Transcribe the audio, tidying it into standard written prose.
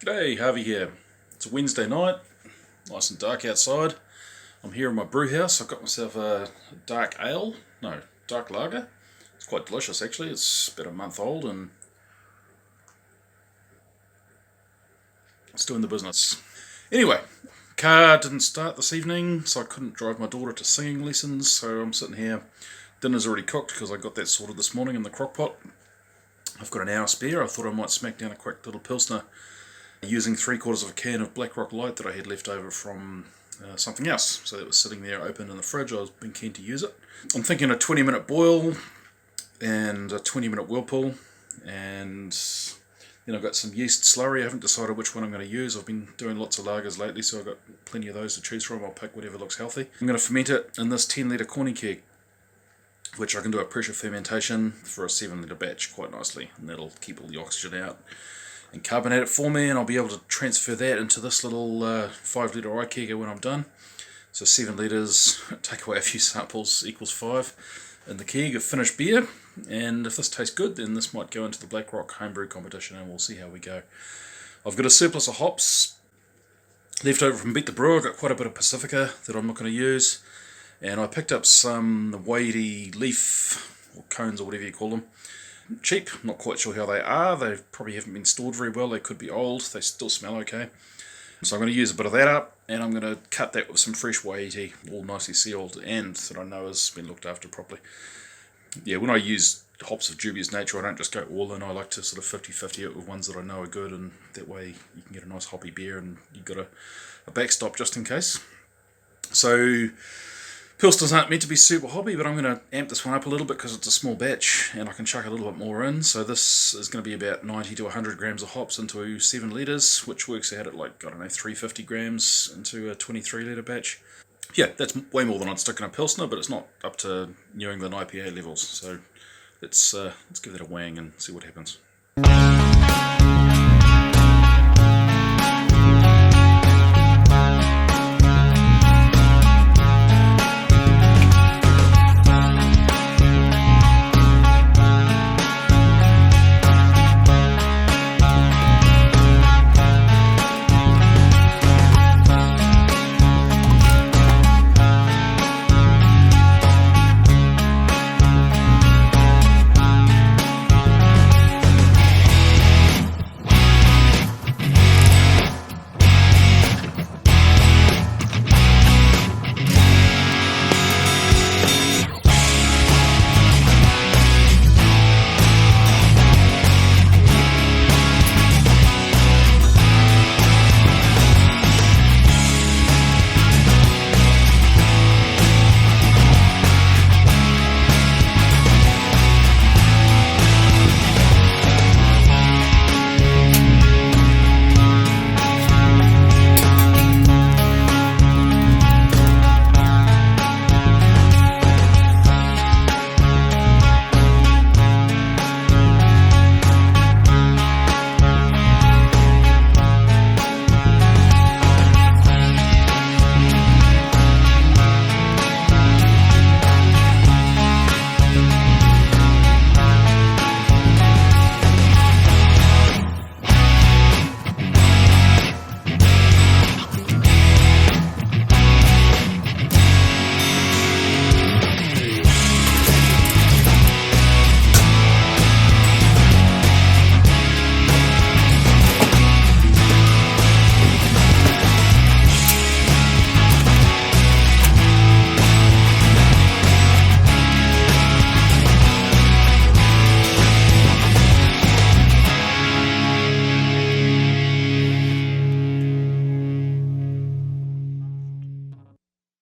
G'day, Harvey here. It's a Wednesday night, nice and dark outside. I'm here in my brew house. I've got myself a dark ale, no, dark lager. It's quite delicious actually. It's about a month old and it's doing the business. Anyway, car didn't start this evening, so I couldn't drive my daughter to singing lessons, so I'm sitting here. Dinner's already cooked because I got that sorted this morning in the crock pot. I've got an hour spare. I thought I might smack down a quick little pilsner using 3/4 of a can of Black Rock Light that I had left over from something else. So that was sitting there open in the fridge. I was being keen to use it. I'm thinking a 20-minute boil and a 20-minute whirlpool, and then I've got some yeast slurry. I haven't decided which one I'm going to use. I've been doing lots of lagers lately, so I've got plenty of those to choose from. I'll pick whatever looks healthy. I'm going to ferment it in this 10-litre KANE keg, which I can do a pressure fermentation for a 7-litre batch quite nicely, and that'll keep all the oxygen out and carbonate it for me, and I'll be able to transfer that into this little 5-litre kegger when I'm done. So 7 litres, take away a few samples, equals 5 in the keg of finished beer, and if this tastes good then this might go into the Black Rock homebrew competition and we'll see how we go. I've got a surplus of hops left over from Beat the Brewer. I've got quite a bit of Pacifica that I'm not going to use, and I picked up some Wai-iti leaf, or cones or whatever you call them. Cheap, not quite sure how they are. They probably haven't been stored very well. They could be old. They still smell okay. So I'm going to use a bit of that up, and I'm going to cut that with some fresh Wai-iti, all nicely sealed and that I know has been looked after properly. Yeah, when I use hops of dubious nature, I don't just go all in. I like to sort of 50-50 it with ones that I know are good, and that way you can get a nice hoppy beer and you've got a backstop just in case. So Pilsners aren't meant to be super hoppy, but I'm going to amp this one up a little bit because it's a small batch and I can chuck a little bit more in. So this is going to be about 90 to 100 grams of hops into 7 litres, which works out at like, I don't know, 350 grams into a 23 litre batch. Yeah, that's way more than I'd stick in a Pilsner, but it's not up to New England IPA levels. So let's give that a wang and see what happens.